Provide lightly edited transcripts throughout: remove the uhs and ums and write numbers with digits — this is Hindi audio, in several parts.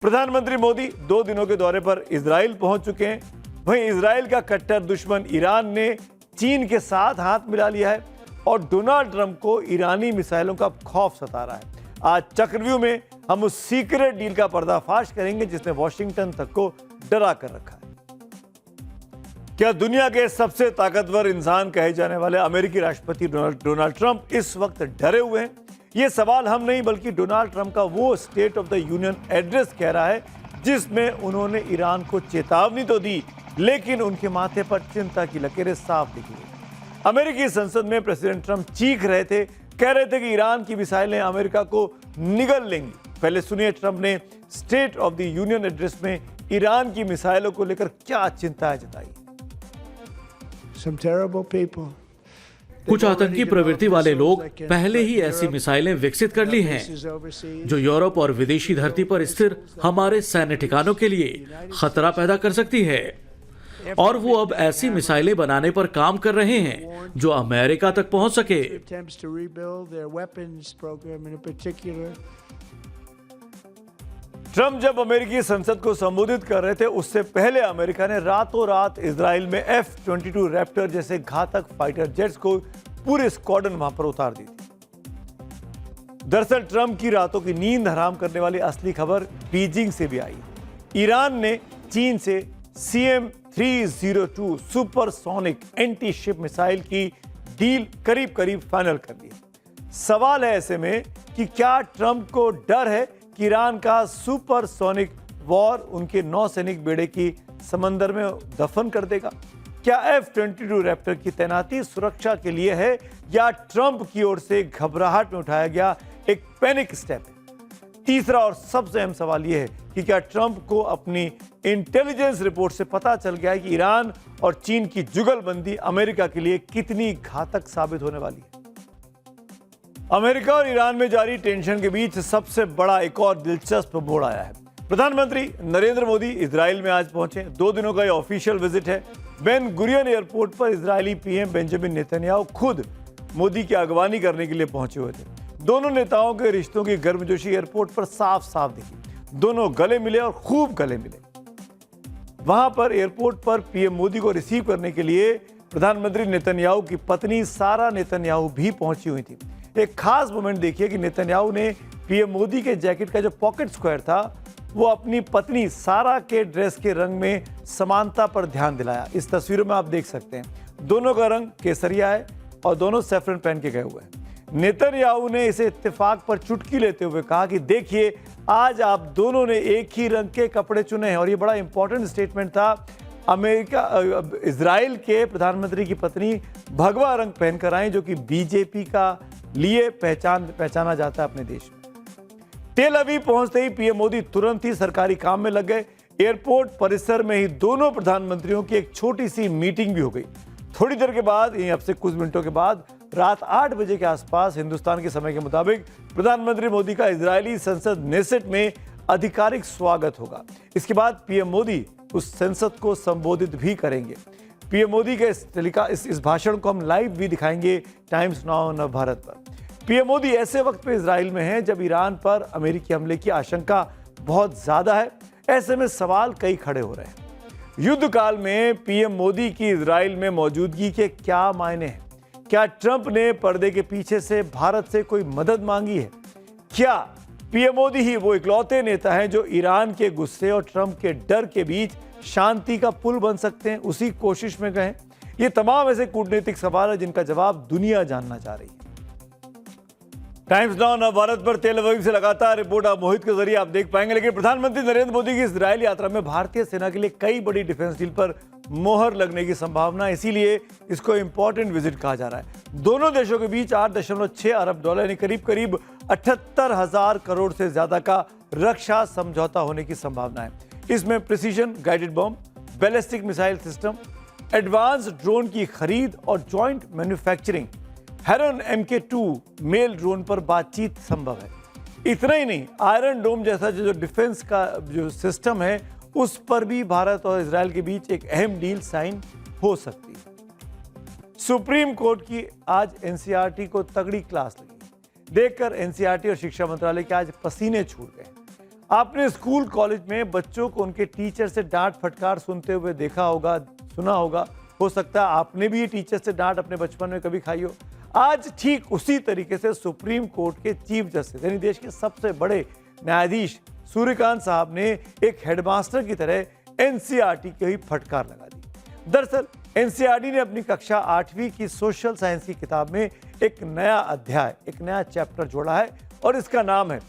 प्रधानमंत्री मोदी 2 दिनों के दौरे पर इजराइल पहुंच चुके हैं। वहीं इजराइल का कट्टर दुश्मन ईरान ने चीन के साथ हाथ मिला लिया है और डोनाल्ड ट्रंप को ईरानी मिसाइलों का खौफ सता रहा है। आज चक्रव्यूह में हम उस सीक्रेट डील का पर्दाफाश करेंगे जिसने वॉशिंगटन तक को डरा कर रखा है। क्या दुनिया के सबसे ताकतवर इंसान कहे जाने वाले अमेरिकी राष्ट्रपति डोनाल्ड ट्रंप इस वक्त डरे हुए हैं? ये सवाल हम नहीं बल्कि डोनाल्ड ट्रंप का वो state of the union address कह रहा है जिसमें उन्होंने ईरान को चेतावनी तो दी लेकिन उनके माथे पर चिंता की लकीरें साफ दिखी। अमेरिकी संसद में प्रेसिडेंट ट्रंप चीख रहे थे, कह रहे थे कि ईरान की मिसाइलें अमेरिका को निगल लेंगी। पहले सुनिए ट्रंप ने state of the union address में ईरान की मिसाइलों को लेकर क्या चिंता जताई। कुछ आतंकी प्रवृत्ति वाले लोग पहले ही ऐसी मिसाइलें विकसित कर ली हैं जो यूरोप और विदेशी धरती पर स्थिर हमारे सैन्य ठिकानों के लिए खतरा पैदा कर सकती है और वो अब ऐसी मिसाइलें बनाने पर काम कर रहे हैं जो अमेरिका तक पहुंच सके। ट्रंप जब अमेरिकी संसद को संबोधित कर रहे थे उससे पहले अमेरिका ने रातों रात इजराइल में F-22 रैप्टर जैसे घातक फाइटर जेट्स को पूरे स्क्वाड्रन वहां पर उतार दी थी। दरअसल ट्रंप की रातों की नींद हराम करने वाली असली खबर बीजिंग से भी आई। ईरान ने चीन से CM-302 supersonic anti ship missile की डील करीब करीब फाइनल कर दी। सवाल है ऐसे में कि क्या ट्रंप को डर है कि ईरान का सुपरसोनिक वॉर उनके नौसैनिक बेड़े की समंदर में दफन कर देगा? क्या F-22 रैप्टर की तैनाती सुरक्षा के लिए है या ट्रंप की ओर से घबराहट में उठाया गया एक पैनिक स्टेप है? तीसरा और सबसे अहम सवाल यह है कि क्या ट्रंप को अपनी इंटेलिजेंस रिपोर्ट से पता चल गया है कि ईरान और चीन की जुगलबंदी अमेरिका के लिए कितनी घातक साबित होने वाली है? अमेरिका और ईरान में जारी टेंशन के बीच सबसे बड़ा एक और दिलचस्प मोड़ आया है। प्रधानमंत्री नरेंद्र मोदी इजराइल में आज पहुंचे। 2 दिनों का ये ऑफिशियल विजिट है। बेन गुरियन एयरपोर्ट पर इजरायली पीएम बेंजामिन नेतन्याहू खुद मोदी की अगवानी करने के लिए पहुंचे हुए थे। दोनों नेताओं के रिश्तों की गर्मजोशी एयरपोर्ट पर साफ साफ दिखी। दोनों गले मिले और खूब गले मिले। वहां पर एयरपोर्ट पर पीएम मोदी को रिसीव करने के लिए प्रधानमंत्री नेतन्याहू की पत्नी सारा नेतन्याहू भी पहुंची हुई थी। एक खास मोमेंट देखिए कि नेतन्याहू ने पीएम मोदी के जैकेट का जो पॉकेट स्क्वायर था वो अपनी पत्नी सारा के ड्रेस के रंग में समानता पर ध्यान दिलाया। इस तस्वीरों में आप देख सकते हैं दोनों का रंग केसरिया है और दोनों सैफरन पहन के गए हुए हैं। नेतन्याहू ने इसे इत्तेफाक पर चुटकी लेते हुए कहा कि देखिए आज आप दोनों ने एक ही रंग के कपड़े चुने हैं। और ये बड़ा इंपॉर्टेंट स्टेटमेंट था। इजराइल के प्रधानमंत्री की पत्नी भगवा रंग पहनकर आई जो कि बीजेपी का लिए पहचाना जाता है अपने देश में। टेल अवीव पहुंचते ही पीएम मोदी तुरंत ही सरकारी काम में लग गए। एयरपोर्ट परिसर में ही दोनों प्रधानमंत्रियों की एक छोटी सी मीटिंग भी हो गई। थोड़ी देर के बाद अब से कुछ मिनटों के बाद रात 8 बजे के आसपास हिंदुस्तान के समय के मुताबिक प्रधानमंत्री मोदी का इजरायली संसद नेसेट में आधिकारिक स्वागत होगा। इसके बाद पीएम मोदी उस संसद को संबोधित भी करेंगे। पीएम मोदी के इस भाषण को हम लाइव भी दिखाएंगे टाइम्स नाउ नव भारत पर। पीएम मोदी ऐसे वक्त पे इजराइल में हैं जब ईरान पर अमेरिकी हमले की आशंका बहुत ज्यादा है। ऐसे में सवाल कई खड़े हो रहे हैं। युद्ध काल में पीएम मोदी की इजराइल में मौजूदगी के क्या मायने हैं? क्या ट्रंप ने पर्दे के पीछे से भारत से कोई मदद मांगी है? क्या पीएम मोदी ही वो इकलौते नेता हैं जो ईरान के गुस्से और ट्रंप के डर के बीच शांति का पुल बन सकते हैं? उसी कोशिश में गए। ये तमाम ऐसे कूटनीतिक सवाल है जिनका जवाब दुनिया जानना चाह रही है। टाइम्स नाउ नव भारत पर तेल अवीव से लगातार रिपोर्ट आप मोहित के जरिए आप देख पाएंगे। लेकिन प्रधानमंत्री नरेंद्र मोदी की इजराइल यात्रा में भारतीय सेना के लिए कई बड़ी डिफेंस डील पर मोहर लगने की संभावना, इसीलिए इसको इंपॉर्टेंट विजिट कहा जा रहा है। दोनों देशों के बीच 8.6 अरब डॉलर यानी करीब करीब 78,000 करोड़ से ज्यादा का रक्षा समझौता होने की संभावना है। इसमें precision guided bomb, ballistic missile system, advance drone की खरीद और जॉइंट मैन्युफैक्चरिंग, हेरन MK2 मेल ड्रोन पर बातचीत संभव है। इतना ही नहीं, आयरन डोम जैसा जो डिफेंस का जो सिस्टम है उस पर भी भारत और इजराइल के बीच एक अहम डील साइन हो सकती है। सुप्रीम कोर्ट की आज एनसीईआरटी को तगड़ी क्लास लगी। देखकर एनसीईआरटी और शिक्षा मंत्रालय के आज पसीने छूट गए। आपने स्कूल कॉलेज में बच्चों को उनके टीचर से डांट फटकार सुनते हुए देखा होगा, सुना होगा। हो सकता है आपने भी टीचर से डांट अपने बचपन में कभी खाई हो। आज ठीक उसी तरीके से सुप्रीम कोर्ट के चीफ जस्टिस यानी देश के सबसे बड़े न्यायाधीश सूर्यकांत साहब ने एक हेडमास्टर की तरह एनसीईआरटी की फटकार लगा दी। दरअसल एनसीईआरटी ने अपनी कक्षा 8वीं की सोशल साइंस की किताब में एक नया अध्याय, एक नया चैप्टर जोड़ा है और इसका नाम है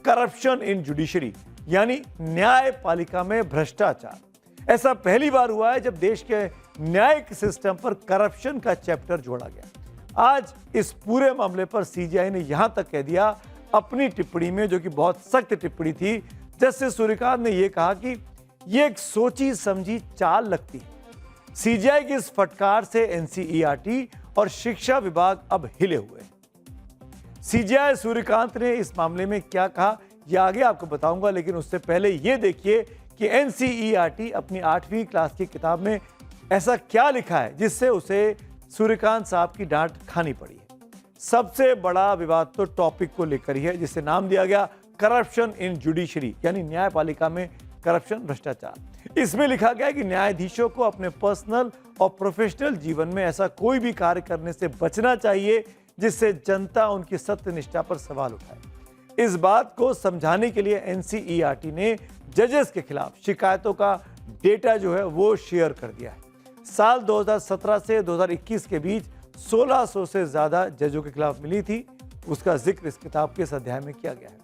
करप्शन इन जुडिशरी यानी न्यायपालिका में भ्रष्टाचार। ऐसा पहली बार हुआ है जब देश के न्यायिक सिस्टम पर करप्शन का चैप्टर जोड़ा गया। आज इस पूरे मामले पर सीजीआई ने यहां तक कह दिया अपनी टिप्पणी में, जो कि बहुत सख्त टिप्पणी थी, जस्टिस सूर्यकांत ने यह कहा कि यह एक सोची समझी चाल लगती है। सीजीआई की इस फटकार से एनसीईआरटी और शिक्षा विभाग अब हिले हुए हैं। सीजीआई सूर्यकांत ने इस मामले में क्या कहा यह आगे आपको बताऊंगा, लेकिन उससे पहले यह देखिए कि एनसीईआरटी अपनी 8वीं क्लास की किताब में ऐसा क्या लिखा है जिससे उसे सूर्यकांत साहब की डांट खानी पड़ी है। सबसे बड़ा विवाद तो टॉपिक को लेकर ही है, जिसे नाम दिया गया करप्शन इन जुडिशरी यानी न्यायपालिका में करप्शन, भ्रष्टाचार। इसमें लिखा गया है कि न्यायाधीशों को अपने पर्सनल और प्रोफेशनल जीवन में ऐसा कोई भी कार्य करने से बचना चाहिए जिससे जनता उनकी सत्यनिष्ठा पर सवाल उठाए। इस बात को समझाने के लिए एनसीईआरटी ने जजेस के खिलाफ शिकायतों का डेटा जो है वो शेयर कर दिया है। साल 2017 से 2021 के बीच 1600 से ज्यादा जजों के खिलाफ मिली थी, उसका जिक्र इस किताब के इस अध्याय में किया गया है।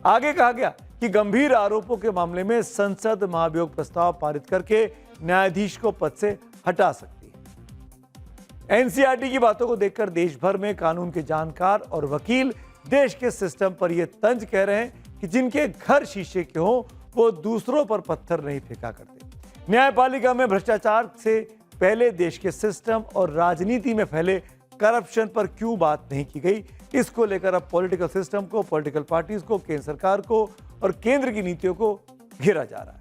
आगे कहा गया कि गंभीर आरोपों के मामले में संसद महाभियोग प्रस्ताव पारित करके न्यायाधीश को पद से हटा सकती है। एनसीईआरटी की बातों को देखकर देश भर में कानून के जानकार और वकील देश के सिस्टम पर यह तंज कह रहे हैं कि जिनके घर शीशे के हों वो दूसरों पर पत्थर नहीं फेंका करते। न्यायपालिका में भ्रष्टाचार से पहले देश के सिस्टम और राजनीति में फैले करप्शन पर क्यों बात नहीं की गई, इसको लेकर अब पॉलिटिकल सिस्टम को, पॉलिटिकल पार्टीज को, केंद्र सरकार को और केंद्र की नीतियों को घेरा जा रहा है।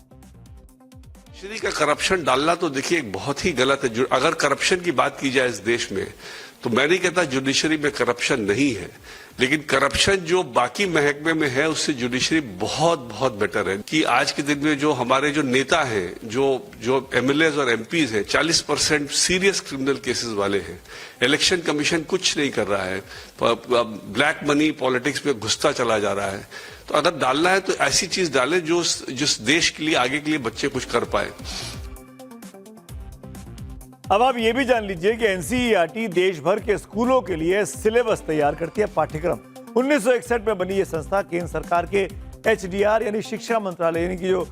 जुडिशरी का करप्शन डालना तो देखिए एक बहुत ही गलत है। अगर करप्शन की बात की जाए इस देश में तो मैं नहीं कहता जुडिशरी में करप्शन नहीं है, लेकिन करप्शन जो बाकी महकमे में है उससे जुडिशरी बहुत बहुत बेटर है। कि आज के दिन में जो हमारे जो नेता हैं, जो एमएलएज और एमपीज हैं, 40% सीरियस क्रिमिनल केसेस वाले हैं। इलेक्शन कमीशन कुछ नहीं कर रहा है, ब्लैक मनी पॉलिटिक्स में घुसता चला जा रहा है। तो अगर डालना है तो ऐसी चीज डालें जो जिस देश के लिए, आगे के लिए बच्चे कुछ कर पाए। अब आप ये भी जान लीजिए कि एनसीईआरटी देश भर के स्कूलों के लिए सिलेबस तैयार करती है, पाठ्यक्रम। 1961 में बनी ये संस्था केंद्र सरकार के एचडीआर यानी शिक्षा मंत्रालय यानी कि जो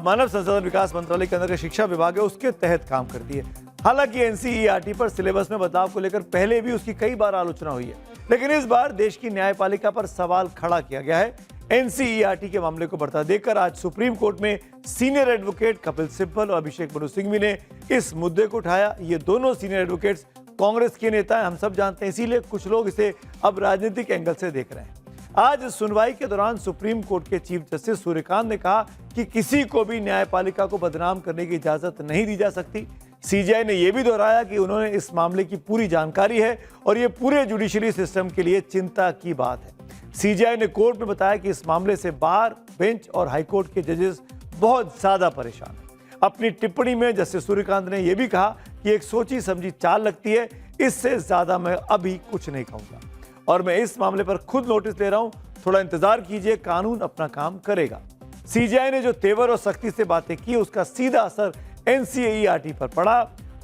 मानव संसाधन विकास मंत्रालय के अंदर का शिक्षा विभाग है उसके तहत काम करती है। हालांकि एनसीईआरटी पर सिलेबस में बदलाव को लेकर पहले भी उसकी कई बार आलोचना हुई है, लेकिन इस बार देश की न्यायपालिका पर सवाल खड़ा किया गया है। एनसीईआरटी के मामले को बढ़ता देखकर आज सुप्रीम कोर्ट में सीनियर एडवोकेट कपिल सिब्बल और अभिषेक मनु सिंघवी ने इस मुद्दे को उठाया। ये दोनों सीनियर एडवोकेट्स कांग्रेस के नेता हैं, हम सब जानते हैं, इसीलिए कुछ लोग इसे अब राजनीतिक एंगल से देख रहे हैं। आज सुनवाई के दौरान सुप्रीम कोर्ट के चीफ जस्टिस सूर्यकांत ने कहा कि किसी को भी न्यायपालिका को बदनाम करने की इजाजत नहीं दी जा सकती। सीजीआई ने यह भी दोहराया कि उन्होंने इस मामले की पूरी जानकारी है और ये पूरे जुडिशरी सिस्टम के लिए चिंता की बात है। सीजीआई ने कोर्ट में बताया कि इस मामले से बार बेंच और हाईकोर्ट के जजेस बहुत ज्यादा परेशान हैं। अपनी टिप्पणी में जस्टिस सूर्यकांत ने यह भी कहा कि एक सोची समझी चाल लगती है, इससे ज्यादा मैं अभी कुछ नहीं कहूंगा और मैं इस मामले पर खुद नोटिस ले रहा हूं, थोड़ा इंतजार कीजिए, कानून अपना काम करेगा। सीजीआई ने जो तेवर और सख्ती से बातें की उसका सीधा असर एनसीईआरटी पर पड़ा।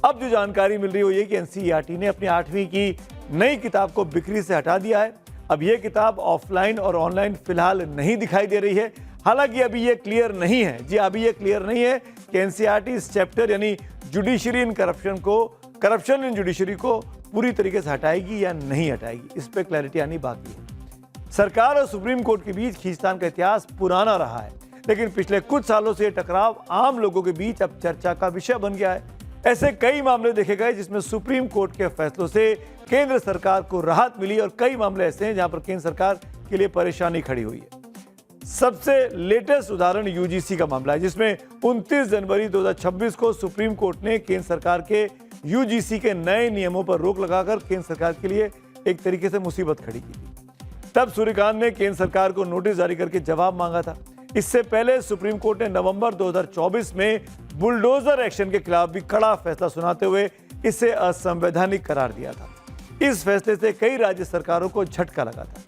अब जो जानकारी मिल रही है वो ये कि एनसीईआरटी ने अपनी 8वीं की नई किताब को बिक्री से हटा दिया है। अब ये किताब ऑफलाइन और ऑनलाइन फिलहाल नहीं दिखाई दे रही है। हालांकि अभी ये क्लियर नहीं है, जी अभी ये क्लियर नहीं है कि एनसीईआरटी इस चैप्टर यानी judiciary in corruption in judiciary को पूरी तरीके से हटाएगी या नहीं हटाएगी, इस पर क्लैरिटी आनी बाकी है। सरकार और सुप्रीम कोर्ट के बीच खींचतान का इतिहास पुराना रहा है, लेकिन पिछले कुछ सालों से ये टकराव आम लोगों के बीच अब चर्चा का विषय बन गया है। ऐसे कई मामले देखे गए जिसमें सुप्रीम कोर्ट के फैसलों से केंद्र सरकार को राहत मिली और कई मामले ऐसे हैं जहां पर केंद्र सरकार के लिए परेशानी खड़ी हुई है। सबसे लेटेस्ट उदाहरण यूजीसी का मामला है, जिसमें 29 जनवरी 2026 को सुप्रीम कोर्ट ने केंद्र सरकार के यूजीसी के नए नियमों पर रोक लगाकर केंद्र सरकार के लिए एक तरीके से मुसीबत खड़ी की थी। तब सूर्यकांत ने केंद्र सरकार को नोटिस जारी करके जवाब मांगा था। इससे पहले सुप्रीम कोर्ट ने नवंबर 2024 में बुलडोजर एक्शन के खिलाफ भी कड़ा फैसला सुनाते हुए इसे असंवैधानिक करार दिया था। इस फैसले से कई राज्य सरकारों को झटका लगा था।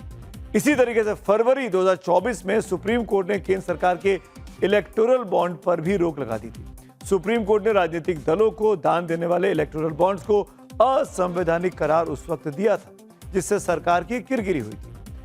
इसी तरीके से फरवरी 2024 में सुप्रीम कोर्ट ने केंद्र सरकार के इलेक्टोरल बॉन्ड पर भी रोक लगा दी थी। सुप्रीम कोर्ट ने राजनीतिक दलों को दान देने वाले इलेक्टोरल बॉन्ड्स को असंवैधानिक करार उस वक्त दिया था, जिससे सरकार की किरकिरी हुई थी।